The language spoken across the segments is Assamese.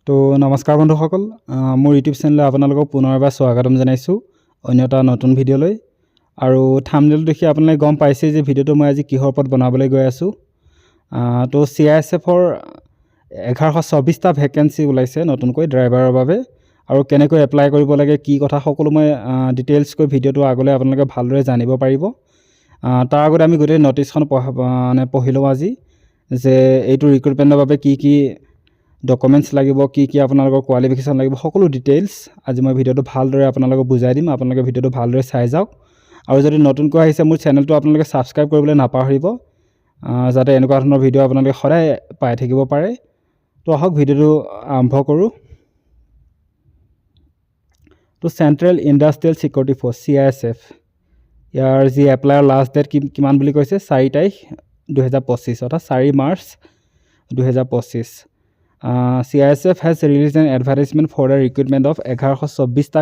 তো নমস্কাৰ বন্ধুসকল, মোৰ ইউটিউব চেনেলে আপোনালোকক পুনৰ এবাৰ স্বাগতম জনাইছোঁ অন্য এটা নতুন ভিডিঅ'লৈ। আৰু থাম্বনেইল দেখি আপোনালোকে গম পাইছে যে ভিডিঅ'টো মই আজি কিহৰ ওপৰত বনাবলৈ গৈ আছোঁ। তো CISFৰ 1124টা ভেকেঞ্চি ওলাইছে নতুনকৈ ড্ৰাইভাৰৰ বাবে, আৰু কেনেকৈ এপ্লাই কৰিব লাগে কি কথা সকলো মই ডিটেইলছকৈ ভিডিঅ'টো আগলৈ আপোনালোকে ভালদৰে জানিব পাৰিব। তাৰ আগতে আমি গোটেই নটিছখন পঢ়ি লওঁ আজি, যে এইটো ৰিক্ৰুটমেণ্টৰ বাবে কি কি ডকুমেণ্টছ লাগিব, কি কি আপোনালোকৰ কোৱালিফিকেশ্যন লাগিব, সকলো ডিটেইলছ আজি মই ভিডিঅ'টো ভালদৰে আপোনালোকক বুজাই দিম। আপোনালোকে ভিডিঅ'টো ভালদৰে চাই যাওক, আৰু যদি নতুনকৈ আহিছে মোৰ চেনেলটো আপোনালোকে ছাবস্ক্ৰাইব কৰিবলৈ নাপাহৰিব, যাতে এনেকুৱা ধৰণৰ ভিডিঅ' আপোনালোকে সদায় পাই থাকিব পাৰে। তো আহক ভিডিঅ'টো আৰম্ভ কৰোঁ। তো central industrial security force CISF, ইয়াৰ যি এপ্লাইৰ লাষ্ট ডেট কিমান বুলি কৈছে 4 তাৰিখ 2025, অৰ্থাৎ 4 March 2025। CISF has released an advertisement for the recruitment of 1124টা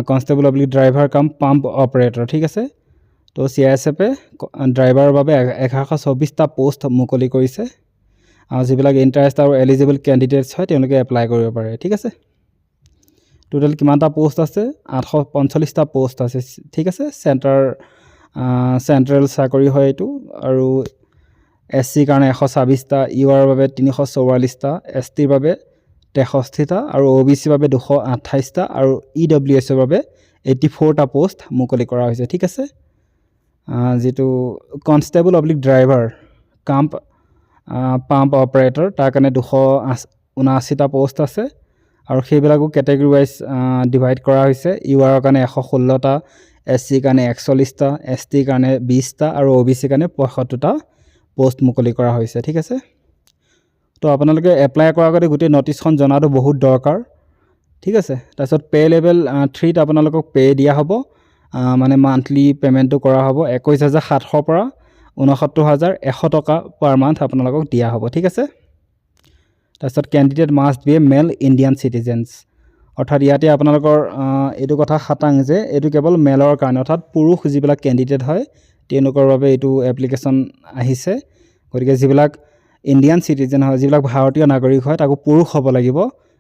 কনষ্টেবল/ড্ৰাইভাৰ কাম পাম্প অপাৰেটৰ। ঠিক আছে, তো CISFে ড্ৰাইভাৰৰ বাবে 1124টা পোষ্ট মুকলি কৰিছে। যিবিলাক ইণ্টাৰেষ্ট আৰু এলিজিবল কেণ্ডিডেটছ হয় তেওঁলোকে এপ্লাই কৰিব পাৰে। ঠিক আছে, টোটেল কিমানটা পোষ্ট আছে? 845টা পোষ্ট আছে। ঠিক আছে, চেণ্ট্ৰেল চাকৰি হয় এইটো। আৰু SC কাৰণে 126টা, UR বাবে 344টা, STৰ বাবে 63টা, আৰু OBCৰ বাবে 228টা, আৰু EWSৰ বাবে 84টা পোষ্ট মুকলি কৰা হৈছে। ঠিক আছে, যিটো কনষ্টেবল/ড্ৰাইভাৰ পাম্প অপাৰেটৰ তাৰ কাৰণে 279টা পোষ্ট আছে, আৰু সেইবিলাকো কেটেগৰী ৱাইজ ডিভাইড কৰা হৈছে। URৰ কাৰণে 116টা, SCৰ কাৰণে 41টা, STৰ কাৰণে 20টা, আৰু OBCৰ কাৰণে 75টা পোষ্ট মুকলি কৰা হৈছে। ঠিক আছে, তো আপোনালোকে এপ্লাই কৰাৰ আগতে গোটেই নটিছখন জনাটো বহুত দৰকাৰ। ঠিক আছে, তাৰপিছত পে' লেভেল 3ত আপোনালোকক পে' দিয়া হ'ব, মানে মান্থলি পে'মেণ্টটো কৰা হ'ব 21,700 পৰা 69,100 টকা পাৰ মান্থ আপোনালোকক দিয়া হ'ব। ঠিক আছে, তাৰপিছত candidate must be a male Indian citizens, অৰ্থাৎ ইয়াতে আপোনালোকৰ এইটো কথা খাটাং যে এইটো কেৱল মেলৰ কাৰণে, অৰ্থাৎ পুৰুষ যিবিলাক কেণ্ডিডেট হয় তেওঁলোকৰ বাবে এইটো এপ্লিকেশ্যন আহিছে। গতিকে যিবিলাক ইণ্ডিয়ান চিটিজেন হয়, যিবিলাক ভাৰতীয় নাগৰিক হয়, তাকো পুৰুষ হ'ব লাগিব।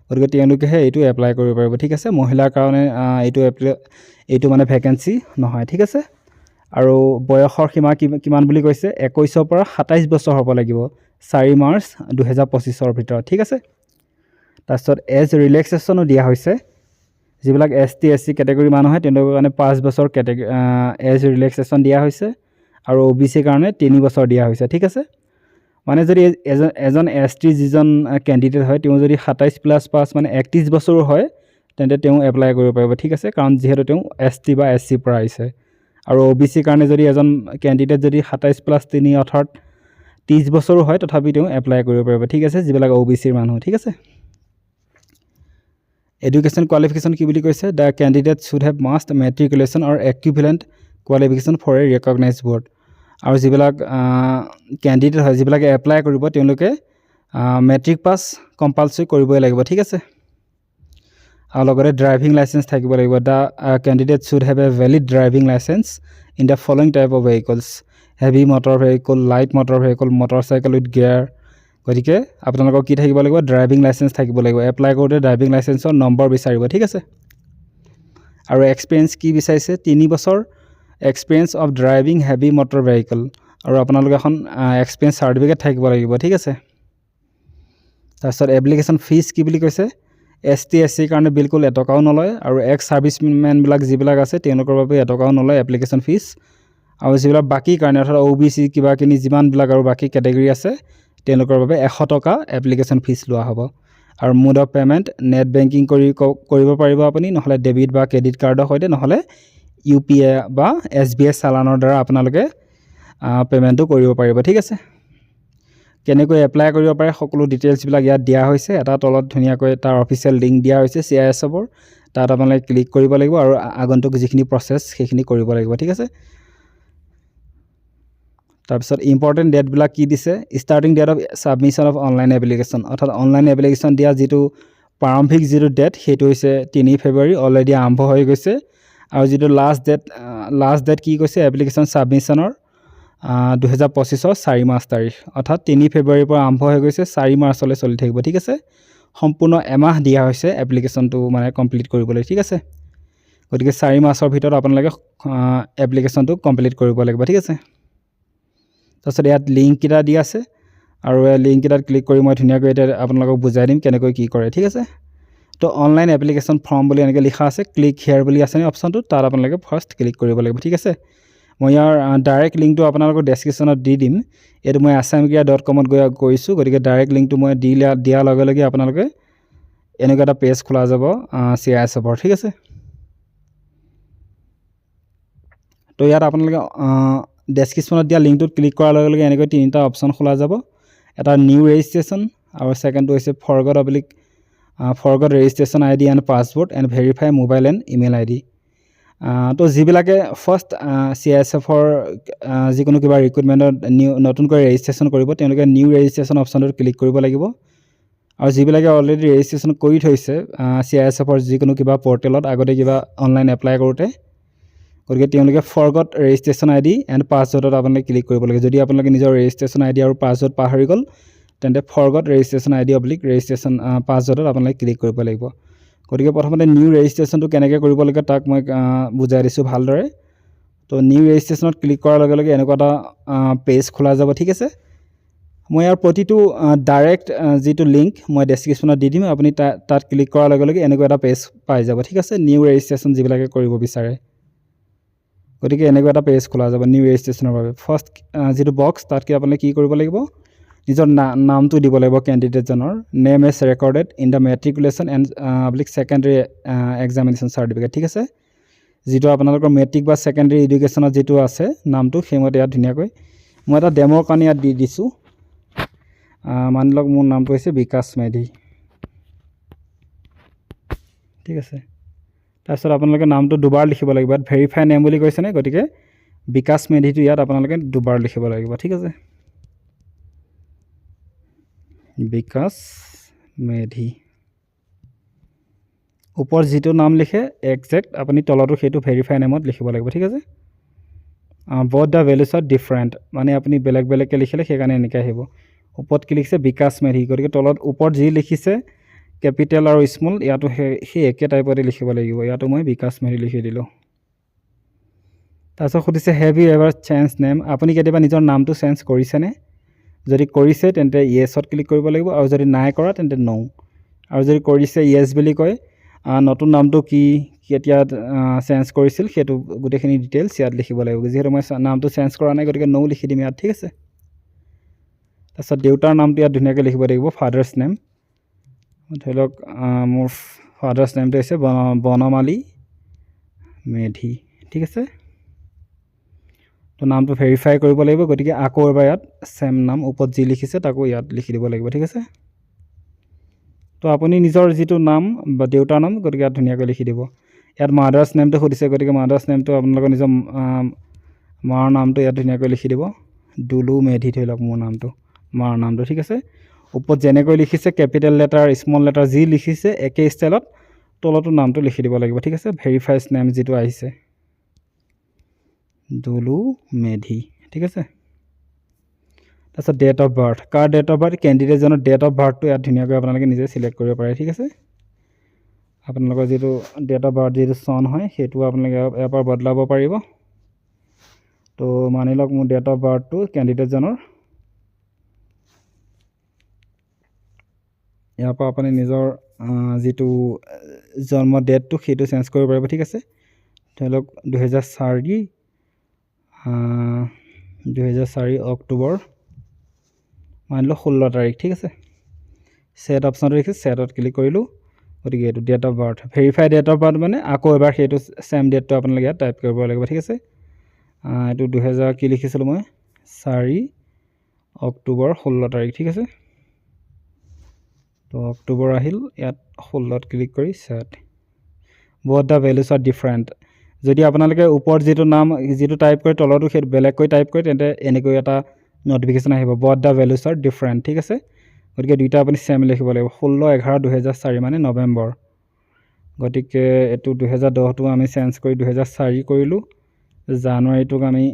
গতিকে তেওঁলোকেহে এইটো এপ্লাই কৰিব পাৰিব। ঠিক আছে, মহিলাৰ কাৰণে এইটো মানে ভেকেঞ্চি নহয়। ঠিক আছে, আৰু বয়সৰ সীমা কিমান বুলি কৈছে? 21 পৰা 27 বছৰ হ'ব লাগিব 4 মাৰ্চ 2025ৰ ভিতৰত। ঠিক আছে, তাৰপিছত এজ ৰিলেক্সেশ্যনো দিয়া হৈছে। যিবিলাক ST SC কেটেগৰী মানুহ হয় তেওঁলোকৰ কাৰণে 5 বছৰ এজ ৰিলেক্সেশ্যন দিয়া হৈছে, আৰু OBCৰ কাৰণে 3 বছৰ দিয়া হৈছে। ঠিক আছে, মানে যদি এজন ST যিজন কেণ্ডিডেট হয় তেওঁ যদি 27+5 মানে 31 বছৰো হয় তেন্তে তেওঁ এপ্লাই কৰিব পাৰিব। ঠিক আছে, কাৰণ যিহেতু তেওঁ ST বা SCৰ পৰা আহিছে। আৰু OBCৰ কাৰণে যদি এজন কেণ্ডিডেট যদি 27+3 অৰ্থাৎ 30 বছৰো হয় তথাপি তেওঁ এপ্লাই কৰিব পাৰিব। ঠিক আছে, যিবিলাক OBCৰ মানুহ। ঠিক আছে, এডুকেশ্যন কোৱালিফিকেশ্যন কি বুলি কৈছে? The candidate should have must matriculation or equivalent qualification for a recognize board. আৰু যিবিলাক কেণ্ডিডেট হয় যিবিলাকে এপ্লাই কৰিব তেওঁলোকে মেট্ৰিক পাছ কম্পালচৰি কৰিবই লাগিব। ঠিক আছে, আৰু লগতে ড্ৰাইভিং লাইচেঞ্চ থাকিব লাগিব। The candidate should have a valid driving licence in the following type of vehicles: heavy motor vehicle, light motor vehicle, motorcycle with gear. গতিকে আপোনালোকৰ কি থাকিব লাগিব? ড্ৰাইভিং লাইচেঞ্চ থাকিব লাগিব। এপ্লাই কৰোঁতে ড্ৰাইভিং লাইচেঞ্চৰ নম্বৰ বিচাৰিব। ঠিক আছে, আৰু এক্সপিৰিয়েঞ্চ কি বিচাৰিছে? 3 বছৰ experience of driving heavy motor vehicle, আৰু আপোনালোকে এখন এক্সপিৰিয়েঞ্চ চাৰ্টিফিকেট থাকিব লাগিব। ঠিক আছে, তাৰপিছত এপ্লিকেশ্যন ফিজ কি বুলি কৈছে? ST SCৰ কাৰণে বিলকুল এটকাও নলয়, আৰু এক্স ছাৰ্ভিচমেনবিলাক যিবিলাক আছে তেওঁলোকৰ বাবে এটকাও নলয় এপ্লিকেশ্যন ফিজ। আৰু যিবিলাক বাকী কাৰণে অৰ্থাৎ OBC কিবাকিনি যিমানবিলাক আৰু বাকী কেটেগৰী আছে তেওঁলোকৰ বাবে 100 টকা এপ্লিকেশ্যন ফিজ লোৱা হ'ব। আৰু mode of payment net banking কৰিব পাৰিব আপুনি, নহ'লে ডেবিট বা ক্ৰেডিট কাৰ্ডৰ সৈতে, নহ'লে UPI বা SBI চালানৰ দ্বাৰা আপোনালোকে পে'মেণ্টটো কৰিব পাৰিব। ঠিক আছে, কেনেকৈ এপ্লাই কৰিব পাৰে সকলো ডিটেইলছবিলাক ইয়াত দিয়া হৈছে। এটা তলত ধুনীয়াকৈ তাৰ অফিচিয়েল লিংক দিয়া হৈছে CISFৰ, তাত আপোনালোকে ক্লিক কৰিব লাগিব আৰু আগন্তুক যিখিনি প্ৰচেছ সেইখিনি কৰিব লাগিব। ঠিক আছে, তাৰপিছত ইম্পৰ্টেণ্ট ডেটবিলাক কি দিছে? Starting date of submission of online application, অৰ্থাৎ অনলাইন এপ্লিকেশ্যন দিয়া যিটো প্ৰাৰম্ভিক যিটো ডেট সেইটো হৈছে 3 ফেব্ৰুৱাৰী, অলৰেডি আৰম্ভ হৈ গৈছে। আৰু যিটো লাষ্ট ডেট কি কৈছে এপ্লিকেশ্যন ছাবমিশ্যনৰ? 2025 4 মাৰ্চ তাৰিখ, অৰ্থাৎ 3 ফেব্ৰুৱাৰীৰ পৰা আৰম্ভ হৈ গৈছে, 4 মাৰ্চলৈ চলি থাকিব। ঠিক আছে, সম্পূৰ্ণ এমাহ দিয়া হৈছে এপ্লিকেশ্যনটো মানে কমপ্লিট কৰিবলৈ। ঠিক আছে, গতিকে 4 মাৰ্চৰ ভিতৰত আপোনালোকে এপ্লিকেশ্যনটো কমপ্লিট কৰিব লাগিব। ঠিক আছে, তাৰপিছত ইয়াত লিংককেইটা দি আছে, আৰু এই লিংককেইটাত ক্লিক কৰি মই ধুনীয়াকৈ এতিয়া আপোনালোকক বুজাই দিম কেনেকৈ কি কৰে। ঠিক আছে, তো অনলাইন এপ্লিকেশ্যন ফৰ্ম বুলি এনেকৈ লিখা আছে, ক্লিক হিয়াৰ বুলি আছে অপশ্যনটো, তাত আপোনালোকে ফাৰ্ষ্ট ক্লিক কৰিব লাগিব। ঠিক আছে, মই ইয়াৰ ডাইৰেক্ট লিংকটো আপোনালোকৰ ডেছক্ৰিপশ্যনত দি দিম। এইটো মই asamgear.com-ত কৰিছোঁ, গতিকে ডাইৰেক্ট লিংকটো মই দিয়াৰ লগে লগে আপোনালোকে এনেকুৱা এটা পেজ খোলা যাব CISFৰ। ঠিক আছে, তো ইয়াত আপোনালোকে ডেছক্ৰিপশ্যনত দিয়া লিংকটোত ক্লিক কৰাৰ লগে লগে এনেকৈ 3টা অপশ্যন খোলা যাব। এটা নিউ ৰেজিষ্ট্ৰেশ্যন, আৰু ছেকেণ্ডটো হৈছে forgot registration ID and password and verify mobile and email ID। তো যিবিলাকে ফাৰ্ষ্ট CISFৰ যিকোনো কিবা ৰিক্ৰুইটমেণ্টত নতুনকৈ ৰেজিষ্ট্ৰেশ্যন কৰিব, তেওঁলোকে নিউ ৰেজিষ্ট্ৰেশ্যন অপশ্যনটোত ক্লিক কৰিব লাগিব। আৰু যিবিলাকে অলৰেডি ৰেজিষ্ট্ৰেশ্যন কৰি থৈছে CISFৰ যিকোনো কিবা পৰ্টেলত আগতে কিবা অনলাইন এপ্লাই কৰোঁতে, গতিকে তেওঁলোকে ফৰগট ৰেজিষ্ট্ৰেশ্যন ID এণ্ড পাছৱৰ্ডত আপোনালোকে ক্লিক কৰিব লাগে। যদি আপোনালোকে নিজৰ ৰেজিষ্ট্ৰেশ্যন ID আৰু পাছৱৰ্ড পাহৰি গ'ল, তেন্তে ফৰগট ৰেজিষ্ট্ৰেশ্যন ID ৰেজিষ্ট্ৰেশ্যন পাছৱৰ্ডত আপোনালোকে ক্লিক কৰিব লাগিব। গতিকে প্ৰথমতে নিউ ৰেজিষ্ট্ৰেশ্যনটো কেনেকৈ কৰিব লাগে তাক মই বুজাই দিছোঁ ভালদৰে। তো নিউ ৰেজিষ্ট্ৰেশ্যনত ক্লিক কৰাৰ লগে লগে এনেকুৱা এটা পেজ খোলা যাব। ঠিক আছে, মই ইয়াৰ প্ৰতিটো ডাইৰেক্ট যিটো লিংক মই ডেছক্ৰিপশ্যনত দি দিম, আপুনি তাত ক্লিক কৰাৰ লগে লগে এনেকুৱা এটা পেজ পাই যাব। ঠিক আছে, নিউ ৰেজিষ্ট্ৰেশ্যন যিবিলাকে কৰিব বিচাৰে, গতিকে এনেকুৱা এটা পেজ খোলা যাব নিউ ৰেজিষ্ট্ৰেশ্যনৰ বাবে। ফাৰ্ষ্ট যিটো বক্স, তাত আপোনালোকে কি কৰিব লাগিব, নিজৰ নামটো দিব লাগিব কেণ্ডিডেটজনৰ, name as recorded in the matriculation and secondary examination certificate. ঠিক আছে, যিটো আপোনালোকৰ মেট্ৰিক বা ছেকেণ্ডেৰী এডুকেশ্যনত যিটো আছে নামটো, সেইমতে ইয়াত ধুনীয়াকৈ মই এটা ডেমৰ কাৰণে ইয়াত দি দিছোঁ। মানি লওক মোৰ নামটো হৈছে বিকাশ মেধি। ঠিক আছে, তাৰপিছত আপোনালোকে নামটো দুবাৰ লিখিব লাগিব। ইয়াত ভেৰিফাই নেম বুলি কৈছেনে, গতিকে বিকাশ মেধিটো ইয়াত আপোনালোকে দুবাৰ লিখিব লাগিব। ঠিক আছে, বিকাশ মেধি। ওপৰত যিটো নাম লিখে একজেক্ট আপুনি তলতো সেইটো ভেৰিফাই নেমত লিখিব লাগিব। ঠিক আছে, both the values are different, মানে আপুনি বেলেগ বেলেগকৈ লিখিলে সেইকাৰণে এনেকৈ আহিব। ওপৰত কি লিখিছে বিকাশ মেধি, গতিকে তলত ওপৰত যি লিখিছে কেপিটেল আৰু স্মল, ইয়াতো সেই একে টাইপতে লিখিব লাগিব। ইয়াতো মই বিকাশ মেধি লিখি দিলোঁ। তাৰপিছত সুধিছে have you ever change name, আপুনি কেতিয়াবা নিজৰ নামটো চেঞ্জ কৰিছেনে? যদি কৰিছে তেন্তে য়েছত ক্লিক কৰিব লাগিব, আৰু যদি নাই কৰা তেন্তে ন'। আৰু যদি কৰিছে য়েছ বুলি কয়, নতুন নামটো কি, কেতিয়া চেঞ্জ কৰিছিল, সেইটো গোটেইখিনি ডিটেইলছ ইয়াত লিখিব লাগিব। যিহেতু মই নামটো চেঞ্জ কৰা নাই, গতিকে ন' লিখি দিম ইয়াত। ঠিক আছে, তাৰপিছত দেউতাৰ নামটো ইয়াত ধুনীয়াকৈ লিখিব লাগিব, ফাদাৰ্ছ নেম। ধৰি লওক মোৰ ফাদাৰ্ছ নেমটো হৈছে বনমালী মেধি। ঠিক আছে, তো নামটো ভেৰিফাই কৰিব লাগিব, গতিকে আকৌ এবাৰ ইয়াত ছেম নাম ওপৰত যি লিখিছে তাকো ইয়াত লিখি দিব লাগিব। ঠিক আছে, তো আপুনি নিজৰ যিটো নাম বা দেউতাৰ নাম, গতিকে ইয়াত ধুনীয়াকৈ লিখি দিব। ইয়াত মাদাৰ্ছ নেমটো সুধিছে, গতিকে মাদাৰ্ছ নেমটো আপোনালোকৰ নিজৰ মাৰ নামটো ইয়াত ধুনীয়াকৈ লিখি দিব। দুলু মেধি ধৰি লওক মোৰ নামটো, মাৰ নামটো। ঠিক আছে, ওপৰত যেনেকৈ লিখিছে কেপিটেল লেটাৰ স্মল লেটাৰ যি লিখিছে একে ষ্টাইলত তলতো নামটো লিখি দিব লাগিব। ঠিক আছে, ভেৰিফাইড নেম যিটো আহিছে দুলু মেধি। ঠিক আছে, তাৰপিছত ডেট অফ বাৰ্থ, কাৰ ডেট অফ বাৰ্থ, কেণ্ডিডেটজনৰ ডেট অফ বাৰ্থটো ইয়াত ধুনীয়াকৈ আপোনালোকে নিজে চিলেক্ট কৰিব পাৰে। ঠিক আছে, আপোনালোকৰ যিটো ডেট অফ বাৰ্থ যিটো চন হয় সেইটো আপোনালোকে ইয়াৰ পৰা বদলাব পাৰিব। তো মানি লওক মোৰ ডেট অফ বাৰ্থটো কেণ্ডিডেটজনৰ, ইয়াৰ পৰা আপুনি নিজৰ যিটো জন্ম ডেটটো সেইটো চেঞ্জ কৰিব পাৰিব। ঠিক আছে, ধৰি লওক 2004 অক্টোবৰ মানি লওক 16 তাৰিখ। ঠিক আছে, ছেট অপশ্যনটো দেখিছে, ছেটত ক্লিক কৰিলোঁ, গতিকে এইটো date of birth. Verify date of birth মানে আকৌ এবাৰ সেইটো ছেম ডেটটো আপোনালোকে ইয়াত টাইপ কৰিব লাগিব। ঠিক আছে, এইটো 2000 কি লিখিছিলোঁ মই 4 অক্টোবৰ 16 তাৰিখ। ঠিক আছে, তো অক্টোবৰ আহিল, ইয়াত 16ত ক্লিক কৰি set. Both the values are different, যদি আপোনালোকে ওপৰত যিটো নাম যিটো টাইপ কৰে তলতো সেইটো বেলেগকৈ টাইপ কৰে তেন্তে এনেকৈ এটা নটিফিকেশ্যন আহিব, both the values are different. ঠিক আছে, গতিকে দুইটা আপুনি ছেম লিখিব লাগিব। 16/11/2004 মানে নৱেম্বৰ, গতিকে এইটো 2010টো আমি চেঞ্জ কৰি 2004 কৰিলোঁ। জানুৱাৰীটোক আমি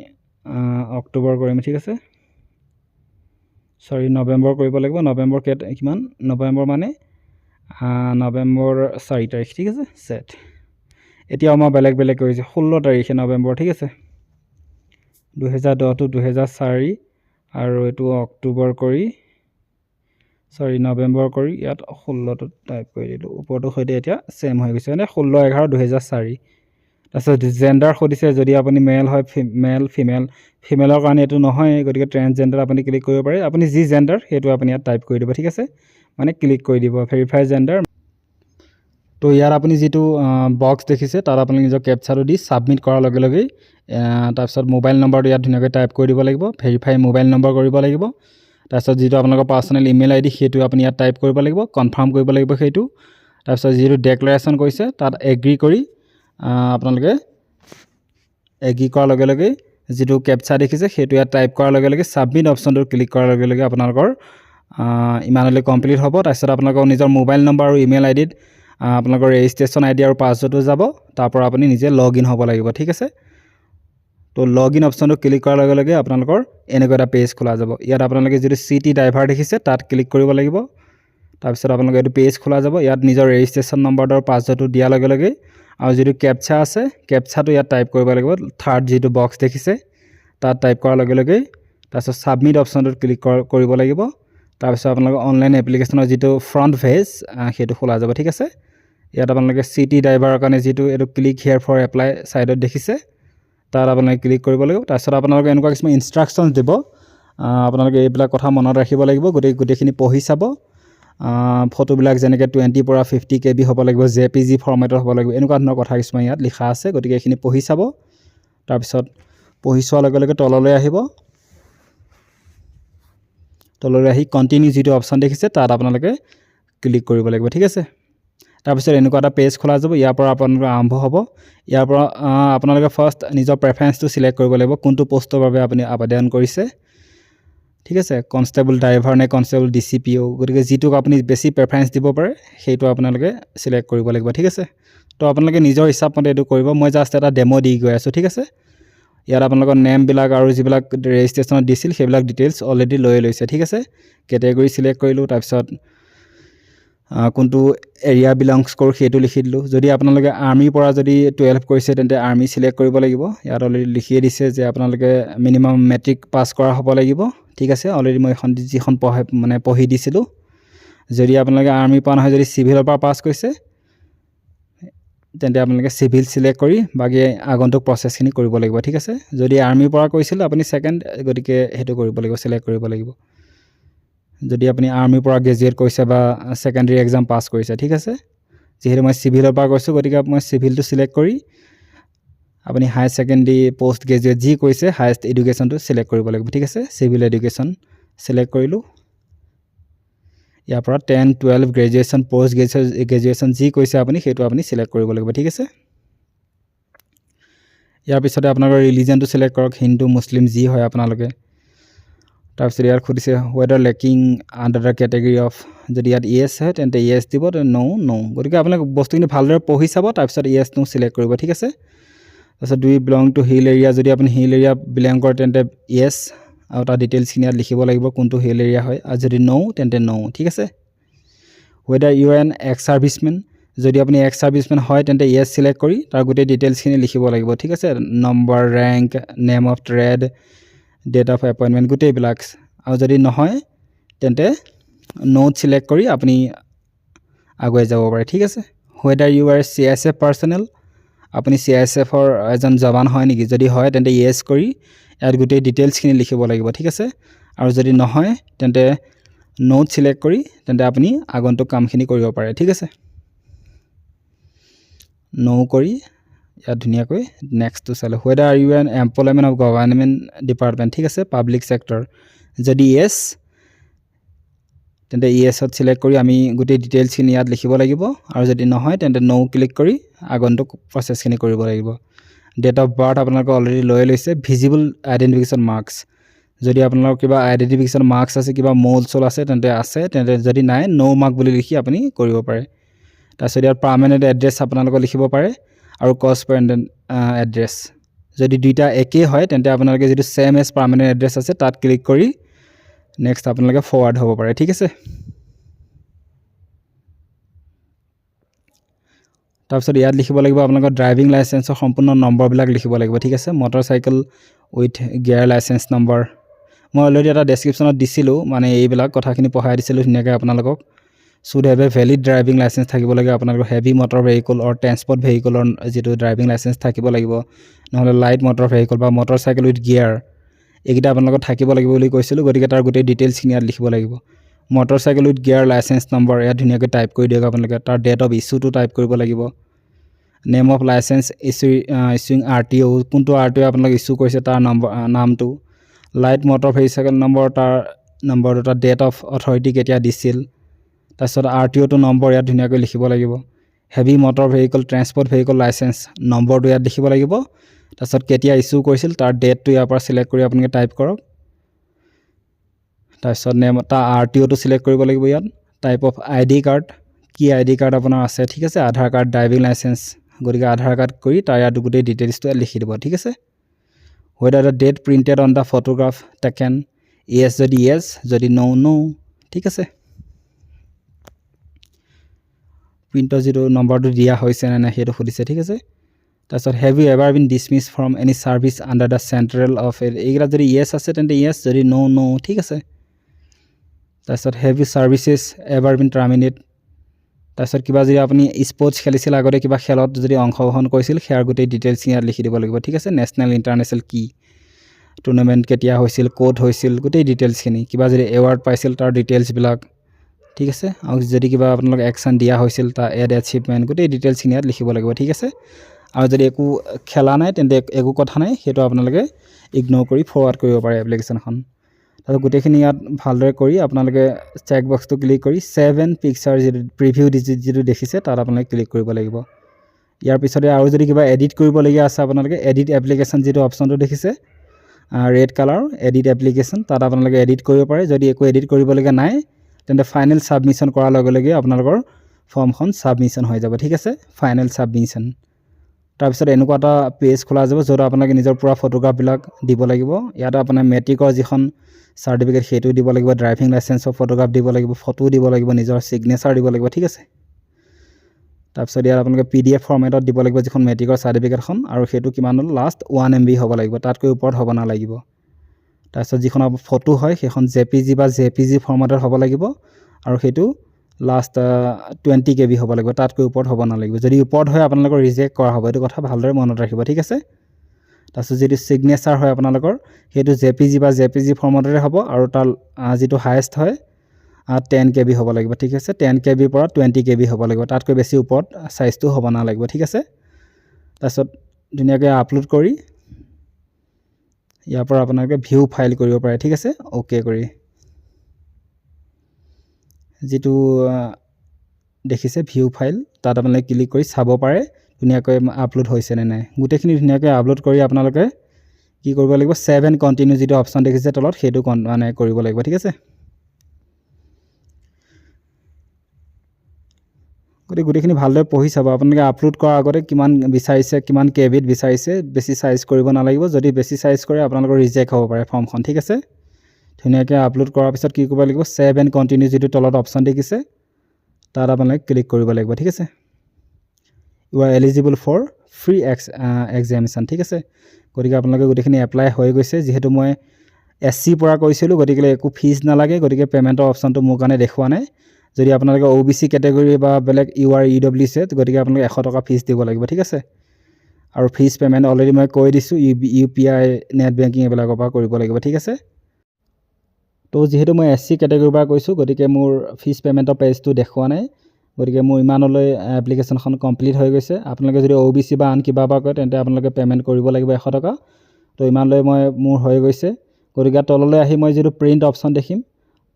অক্টোবৰ কৰিম ঠিক আছে সৰি নৱেম্বৰ কৰিব লাগিব নৱেম্বৰ কিমান নৱেম্বৰ মানে নৱেম্বৰ 4 তাৰিখ ঠিক আছে সেট এতিয়া আমাৰ বেলেগ কৰিছে 16 তাৰিখে নৱেম্বৰ ঠিক আছে 2010 to 2004 আৰু এটো অক্টোবৰ কৰি সৰি নৱেম্বৰ কৰি ইয়াত 16 টো টাইপ কৰি দিলো ওপৰটো হৈতে এতিয়া সেম হৈ গৈছে মানে 16/11/2004 তাৰপিছত জেন্ডাৰ খুদিছে যদি আপুনি মেল হয় মেল ফিমেলৰ কাৰণে এটো নহয় গতিকে ট্ৰান্সজেন্ডাৰ আপুনি ক্লিক কৰিব পাৰে আপুনি যি জেন্ডাৰ হেতু আপুনি ইয়াত টাইপ কৰি দিব ঠিক আছে মানে ক্লিক কৰি দিব ভেৰিফাই জেন্ডাৰ তো ইয়াৰ আপুনি যেটো বক্স দেখিছে তাত আপুনি নিজৰ ক্যাপচাটো দি সাবমিট কৰাৰ লগে লগে তাৰপিছত মোবাইল নম্বৰটো ইয়াত ধুনীয়াকৈ টাইপ কৰি দিব লাগিব ভেৰিফাই মোবাইল নম্বৰ কৰিব লাগিব তাৰপিছত যেটো আপোনালোকৰ পাৰ্সোনাল ইমেইল আইডি হেতু আপুনি ইয়াত টাইপ কৰিব লাগিব কনফাৰ্ম কৰিব লাগিব হেতু তাৰপিছত যেটো ডিক্লেৰেচন কৰিছে তাত এগ্ৰি কৰি আপোনালোকে এগ্ৰি কৰাৰ লগে লগে যেটো ক্যাপচা দেখিছে হেতু ইয়াত টাইপ কৰাৰ লগে লগে সাবমিট অপচনটো ক্লিক কৰাৰ লগে লগে আপোনালোকৰ ইমানলৈ কমপ্লিট হ'ব তাৰপিছত আপোনালোকৰ নিজৰ মোবাইল নম্বৰ আৰু ইমেইল আইডিত আপোনালোকৰ ৰেজিষ্ট্ৰেচন আইডি আৰু পাছৱৰ্ডটো যাব তাৰ পৰা আপুনি নিজে লগইন হ'ব লাগিব ঠিক আছে তো লগইন অপচনটো ক্লিক কৰাৰ লগে লগে আপোনালোকৰ এনেকৈ এটা পেজ খোলা যাব ইয়াত আপোনালোকে যেটো সিটি ড্ৰাইভাৰ দেখিছে তাত ক্লিক কৰিব লাগিব তাৰপিছত আপোনালোকে এটো পেজ খোলা যাব ইয়াত নিজৰ ৰেজিষ্ট্ৰেচন নম্বৰ আৰু পাছৱৰ্ডটো দিয়াৰ লগে লগে আৰু যেটো ক্যাপচা আছে ক্যাপচাটো ইয়াত টাইপ কৰিব লাগিব থাৰ্ড যেটো বক্স দেখিছে তাত টাইপ কৰাৰ লগে লগে তাৰপিছত সাবমিট অপচনটো ক্লিক কৰিব লাগিব তাৰপিছত আপোনালোকৰ অনলাইন এপ্লিকেশনৰ যেটো ফ্ৰন্ট পেজ হেতু খোলা যাব ঠিক আছে ইয়াত আপোনালোকে সিটি ড্ৰাইভাৰৰ কাৰণে যেটো এটো ক্লিক হিয়াৰ ফৰ এপ্লাই সাইডত দেখিছে তাত আপোনালোকে ক্লিক কৰিব লাগিব তাৰপিছত আপোনালোকে এনেকুৱা কিছুমান ইনষ্ট্ৰাকচনছ দিব আপোনালোকে এইবিলাক কথা মনত ৰাখিব লাগিব গোটেইখিনি পঢ়ি চাব ফটোবিলাক যেনেকৈ 20 পৰা 50 KB হ'ব লাগিব JPG ফৰমেটৰ হ'ব লাগিব এনেকুৱা ধৰণৰ কথা কিছুমান ইয়াত লিখা আছে গতিকে এইখিনি পঢ়ি চাব তাৰপিছত পঢ়ি চোৱাৰ লগে লগে তললৈ আহিব তললৈ আহি কন্টিনিউ যেটো অপচন দেখিছে তাত আপোনালোকে ক্লিক কৰিব লাগিব ঠিক আছে তাৰপিছত এনেকুৱা এটা পেজ খোলা যাব ইয়াৰ পৰা আপোনালোকৰ আৰম্ভ হ'ব ইয়াৰ পৰা আপোনালোকে ফাৰ্স্ট নিজৰ প্ৰেফাৰেন্সটো সিলেক্ট কৰিব লাগিব কোনটো পোষ্টৰ বাবে আপুনি আবেদন কৰিছে ঠিক আছে কনস্টেবল ড্ৰাইভাৰ নে কনস্টেবল DCPO গতিকে যেটোক আপুনি বেছি প্ৰেফাৰেন্স দিব পাৰে সেইটো আপোনালোকে সিলেক্ট কৰিব লাগিব ঠিক আছে তো আপোনালোকে নিজৰ হিচাপ মতে এটো কৰিব মই জাস্ট এটা ডেমো দি গৈ আছো ঠিক আছে ইয়াত আপোনালোকৰ নেম বিলাক আৰু যিবিলাক ৰেজিষ্ট্ৰেচনত দিছিল সেইবিলাক ডিটেইলছ অলৰেডি লৈছে ঠিক আছে কেটেগৰি সিলেক্ট কৰিলো তাৰপিছত কোনটো এৰিয়া বিলংস কৰো হেতু লিখি দিলো যদি আপোনালোকে আৰ্মিৰ পৰা যদি 12 কৰিছে তেন্তে আৰ্মি সিলেক্ট কৰিব লাগিব ইয়াত অলৰেডি লিখিয়ে দিছে যে আপোনালোকে মিনিমাম মেট্ৰিক পাস কৰা হ'ব লাগিব ঠিক আছে অলৰেডি মই এখন যিখন পঢ়ি দিছিলো যদি আপোনালোকে আৰ্মি পৰা নহয় যদি সিভিলৰ পৰা পাস কৰিছে তেন্তে আপোনালোকে সিভিল সিলেক্ট কৰি বাকি আগন্তুক প্ৰসেছখিনি কৰিব লাগিব ঠিক আছে যদি আৰ্মিৰ পৰা কৈছিল আপুনি সেকেন্ড গতিকে হেতু কৰিব লাগিব সিলেক্ট কৰিব লাগিব যদি আপুনি আৰ্মিৰ পৰা গ্ৰেজুৱেট কৰিছে বা সেকেন্ডাৰী এক্সাম পাস কৰিছে ঠিক আছে যেহেতু মই সিভিলৰ পৰা কৈছো গতিকে মই সিভিলটো সিলেক্ট কৰি আপুনি হাই সেকেন্ডাৰী পোষ্ট গ্ৰেজুৱেট যি কৈছে হাইয়েষ্ট এডুকেশনটো সিলেক্ট কৰিব লাগিব ঠিক আছে সিভিল এডুকেশন সিলেক্ট কৰিলো ইয়াৰ পৰা 10 12 গ্ৰেজুৱেচন পোষ্ট গ্ৰেজুৱেচন যি কৈছে আপুনি হেতু আপুনি সিলেক্ট কৰিব লাগিব ঠিক আছে ইয়াৰ পিছতে আপোনালোকৰ ৰিলিজিয়নটো সিলেক্ট কৰক হিন্দু মুছলিম যি হয় আপোনালোকে তাৰপিছত ইয়াৰ খুদিছে whether lacking under the category of যদি ইয়াত yes হয় তেন্তে yes দিব no গতিকে আপোনালোকে বস্তুখিনি ভালদৰে পঢ়ি চাব তাৰপিছত yes no সিলেক্ট কৰিব ঠিক আছে তাৰপিছত do you belong to hill area যদি আপুনি hill area বিলং কৰে তেন্তে yes আৰু তাৰ ডিটেইলছ খিনি ইয়াত লিখিব লাগিব কোনটো হিল এৰিয়া হয় আৰু যদি no তেন্তে no ঠিক আছে whether you are an ex serviceman যদি আপুনি ex serviceman হয় তেন্তে yes সিলেক্ট কৰি তাৰ গোটেই ডিটেইলছ খিনি লিখিব লাগিব ঠিক আছে number rank name of trade date of appointment গোটেই বিলাক আৰু যদি নহয় তেন্তে no সিলেক্ট কৰি আপুনি আগুৱাই যাব পাৰে ঠিক আছে whether you are CSF personnel আপুনি CSF ৰ এজন জৱান হয় নেকি যদি হয় তেন্তে yes কৰি ইয়াৰ গোটেই ডিটেইলছ খিনি লিখিব লাগিব ঠিক আছে আৰু যদি নহয় তেন্তে no সিলেক্ট কৰি তেন্তে আপুনি আগন্তুক কামখিনি কৰিব পাৰে ঠিক আছে no কৰি ইয়াত ধুনিয়াকৈ নেক্সট টু চালে whether are you an employment of government department ঠিক আছে পাবলিক সেক্টৰ যদি yes তেন্তে yes ত সিলেক্ট কৰি আমি গোটেই ডিটেইলছ খিনি ইয়াত লিখিব লাগিব আৰু যদি নহয় তেন্তে no ক্লিক কৰি আগন্তুক প্ৰসেছখিনি কৰিব লাগিব ডেট অফ বাৰ্থ আপোনালোকে অলৰেডি লৈছে ভিজিবল আইডেন্টিফিকেশন মাৰ্কস যদি আপোনালোকৰ কিবা আইডেন্টিফিকেশন মাৰ্কস আছে কিবা মৌলচল আছে তেন্তে যদি নাই no মাৰ্ক বুলি লিখি আপুনি কৰিব পাৰে তাৰপিছত ইয়াৰ পাৰ্মানেন্ট এড্ৰেছ আপোনালোকে লিখিব পাৰে আৰু কৰস্পন্ডেন্ট এড্ৰেছ যদি দুইটা একেই হয় তেন্তে আপোনালোকে যিটো চেম এজ পাৰ্মানেণ্ট এড্ৰেছ আছে তাত ক্লিক কৰি নেক্সট আপোনালোকে ফৰৱাৰ্ড হ'ব পাৰে ঠিক আছে তাৰপিছত ইয়াত লিখিব লাগিব আপোনালোকৰ ড্ৰাইভিং লাইচেন্সৰ সম্পূৰ্ণ নম্বৰবিলাক লিখিব লাগিব ঠিক আছে motorcycle with gear licence number মই অলৰেডি এটা ডেছক্ৰিপশ্যনত দিছিলোঁ মানে এইবিলাক কথাখিনি পঢ়াই দিছিলোঁ ধুনীয়াকৈ আপোনালোকক should have a valid driving licence থাকিব লাগে আপোনালোকৰ হেভি মটৰ ভেহিকল অৰ ট্ৰেন্সপৰ্ট ভেহিকলৰ যিটো ড্ৰাইভিং লাইচেন্স থাকিব লাগিব নহ'লে লাইট মটৰ ভেহিকল বা মটৰচাইকেল উইথ গিয়াৰ এইকেইটা আপোনালোকৰ থাকিব লাগিব বুলি কৈছিলোঁ গতিকে তাৰ গোটেই ডিটেইলছখিনি ইয়াত লিখিব লাগিব motorcycle with gear licence number ইয়াত ধুনীয়াকৈ টাইপ কৰি দিয়ক আপোনালোকে তাৰ ডেট অফ ইছ্যুটো টাইপ কৰিব লাগিব নেম অফ লাইচেন্স ইছ্যুইং RTO কোনটো RTO আপোনালোকে ইছ্যু কৰিছে তাৰ নামটো লাইট মটৰ ভেহিকল নম্বৰ তাৰ নম্বৰটো তাৰ ডেট অফ অথৰিটি কেতিয়া দিছিল তাৰপিছত RTOটো নম্বৰ ইয়াত ধুনীয়াকৈ লিখিব লাগিব heavy motor vehicle transport vehicle licence নম্বৰটো ইয়াত লিখিব লাগিব তাৰপিছত কেতিয়া ইছ্যু কৰিছিল তাৰ ডেটটো ইয়াৰ পৰা চিলেক্ট কৰি আপোনালোকে টাইপ কৰক তাৰপিছত নেম তাৰ RTOটো চিলেক্ট কৰিব লাগিব ইয়াত টাইপ অফ ID কাৰ্ড কি ID কাৰ্ড আপোনাৰ আছে ঠিক আছে আধাৰ কাৰ্ড ড্ৰাইভিং লাইচেন্স গতিকে আধাৰ কাৰ্ড কৰি তাৰ ইয়াত গোটেই ডিটেইলছটো লিখি দিব ঠিক আছে whether the date printed on the photograph taken yes যদি yes যদি no no ঠিক আছে প্ৰিণ্টৰ যিটো নম্বৰটো দিয়া হৈছে নে নাই সেইটো সুধিছে ঠিক আছে তাৰপিছত have you ever been dismiss from any service under the central of এইকেইটা যদি yes আছে তেন্তে yes যদি no no ঠিক আছে তাৰপিছত have you services ever been terminate তাৰপিছত কিবা যদি আপুনি স্পৰ্টছ খেলিছিল আগতে কিবা খেলত যদি অংশগ্ৰহণ কৰিছিল সেয়াৰ গোটেই ডিটেইলছ ইয়াত লিখি দিব লাগিব ঠিক আছে নেশ্যনেল ইণ্টাৰনেশ্যনেল কি টুৰ্ণামেণ্ট কেতিয়া হৈছিল ক'ত হৈছিল গোটেই ডিটেইলছখিনি কিবা যদি এৱাৰ্ড পাইছিল তাৰ ডিটেইলছবিলাক ঠিক আছে আৰু যদি কিবা আপোনালোক একশ্যন দিয়া হৈছিল তাৰ এড এচিভমেণ্ট গোটেই ডিটেইলছখিনি ইয়াত লিখিব লাগিব ঠিক আছে আৰু যদি একো খেলা নাই তেন্তে একো কথা নাই সেইটো আপোনালোকে ইগন'ৰ কৰি ফৰৱাৰ্ড কৰিব পাৰে এপ্লিকেশ্যনখন তাৰপিছত গোটেইখিনি ইয়াত ভালদৰে কৰি আপোনালোকে চেক বক্সটো ক্লিক কৰি 7 পিকচাৰ যিটো প্ৰিভিউ যিটো দেখিছে তাত আপোনালোকে ক্লিক কৰিব লাগিব ইয়াৰ পিছতে আৰু যদি কিবা এডিট কৰিবলগীয়া আছে আপোনালোকে এডিট এপ্লিকেশ্যন যিটো অপশ্যনটো দেখিছে ৰেড কালাৰ এডিট এপ্লিকেশ্যন তাত আপোনালোকে এডিট কৰিব পাৰে যদি একো এডিট কৰিবলগীয়া নাই তেন্তে ফাইনেল ছাবমিশ্যন কৰাৰ লগে লগে আপোনালোকৰ ফৰ্মখন ছাবমিশ্যন হৈ যাব ঠিক আছে ফাইনেল ছাবমিশ্যন তাৰপিছত এনেকুৱা এটা পেজ খোলা যাব য'ত আপোনালোকে নিজৰ পুৰা ফটোগ্ৰাফবিলাক দিব লাগিব ইয়াত আপোনাৰ মেট্ৰিকৰ যিখন চাৰ্টিফিকেট সেইটো দিব লাগিব ড্ৰাইভিং লাইচেন্সৰ ফটোগ্ৰাফ দিব লাগিব ফটো দিব লাগিব নিজৰ ছিগনেচাৰ দিব লাগিব ঠিক আছে তাৰপিছত ইয়াত আপোনালোকে PDF ফৰ্মেটত দিব লাগিব যিখন মেট্ৰিকৰ চাৰ্টিফিকেটখন আৰু সেইটো কিমান হ'ল লাষ্ট 1 MB হ'ব লাগিব তাতকৈ ওপৰত হ'ব নালাগিব তাৰপিছত যিখন ফটো হয় সেইখন JPG বা JPG ফৰ্মেটত হ'ব লাগিব আৰু সেইটো লাষ্ট 20 KB হ'ব লাগিব তাতকৈ ওপৰত হ'ব নালাগিব যদি ওপৰত হয় আপোনালোকৰ ৰিজেক্ট কৰা হ'ব এইটো কথা ভালদৰে মনত ৰাখিব ঠিক আছে তাৰপিছত যিটো ছিগনেচাৰ হয় আপোনালোকৰ সেইটো JPG বা JPG ফৰ্মেটৰে হ'ব আৰু তাৰ যিটো হায়েষ্ট হয় 10 KB হ'ব লাগিব ঠিক আছে 10 KB পৰা 20 KB হ'ব লাগিব তাতকৈ বেছি ওপৰত সাইজটো হ'ব নালাগিব ঠিক আছে তাৰপিছত ধুনীয়াকৈ আপলোড কৰি ইয়াৰ পৰা আপোনালোকে ভিউ ফাইল কৰিব পাৰে ঠিক আছে ওকে কৰি যিটো দেখিছে ভিউ ফাইল তাত আপোনালোকে ক্লিক কৰি চাব পাৰে ধুনীয়াকৈ আপলোড হৈছে নে নাই গোটেইখিনি ধুনীয়াকৈ আপলোড কৰি আপোনালোকে কি কৰিব লাগিব 7 কন্টিনিউ যিটো অপশ্যন দেখিছে তলত সেইটো মানে কৰিব লাগিব ঠিক আছে গোটেইখিনি ভালদৰে পঢ়ি চাব আপোনালোকে আপলোড কৰাৰ আগতে কিমান বিচাৰিছে কিমান কেবিত বিচাৰিছে বেছি সাইজ কৰিব নালাগিব যদি বেছি সাইজ কৰে আপোনালোকৰ ৰিজেক্ট হ'ব পাৰে ফৰ্মখন ঠিক আছে ধুনীয়াকৈ আপলোড কৰাৰ পিছত কি কৰিব লাগিব 7 কন্টিনিউ যিটো তলত অপশ্যন দেখিছে তাত আপোনালোকে ক্লিক কৰিব লাগিব ঠিক আছে you are eligible for free examination ঠিক আছে গতিকে আপোনালোকে গোটেইখিনি এপ্লাই হৈ গৈছে যিহেতু মই SC পৰা কৰিছিলোঁ গতিকে একো ফিজ নালাগে গতিকে পে'মেণ্টৰ অপশ্যনটো মোৰ কাৰণে দেখুওৱা নাই যদি আপোনালোকে OBC কেটেগৰী বা বেলেগ UR EWC গতিকে আপোনালোকে 100 টকা ফিজ দিব লাগিব ঠিক আছে আৰু ফিজ পে'মেণ্ট অলৰেডি মই কৈ দিছোঁ UPI নেট বেংকিং এইবিলাকৰ পৰা কৰিব লাগিব ঠিক আছে তো যিহেতু মই SC কেটেগৰীৰ পৰা কৈছোঁ গতিকে মোৰ ফিজ পে'মেণ্টৰ পেজটো দেখুওৱা নাই গতিকে মোৰ ইমানলৈ এপ্লিকেশ্যনখন কমপ্লিট হৈ গৈছে আপোনালোকে যদি OBC বা আন কিবা পৰা কয় তেন্তে আপোনালোকে পে'মেণ্ট কৰিব লাগিব 100 টকা তো ইমানলৈ মোৰ হৈ গৈছে গতিকে তললৈ আহি মই যিটো প্ৰিণ্ট অপশ্যন দেখিম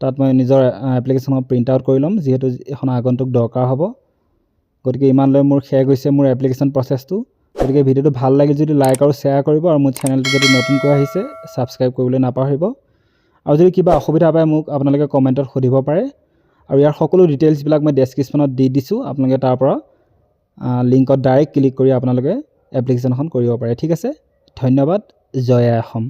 তাত মই নিজৰ এপ্লিকেশ্যনখন প্ৰিণ্ট আউট কৰি ল'ম যিহেতু এখন আগন্তুক দৰকাৰ হ'ব গতিকে ইমানলৈ মোৰ শেষ হৈছে মোৰ এপ্লিকেশ্যন প্ৰচেছটো গতিকে ভিডিঅ'টো ভাল লাগিল যদি লাইক আৰু শ্বেয়াৰ কৰিব আৰু মোৰ চেনেলটো যদি নতুনকৈ আহিছে ছাবস্ক্ৰাইব কৰিবলৈ নাপাহৰিব আৰু যদি কিবা অসুবিধা পায় মোক আপোনালোকে কমেণ্টত সুধিব পাৰে আৰু ইয়াৰ সকলো ডিটেইলছবিলাক মই ডেছক্ৰিপশ্যনত দি দিছোঁ আপোনালোকে তাৰ পৰা লিংকত ডাইৰেক্ট ক্লিক কৰি আপোনালোকে এপ্লিকেশ্যনখন কৰিব পাৰে ঠিক আছে ধন্যবাদ। জয় আই অসম।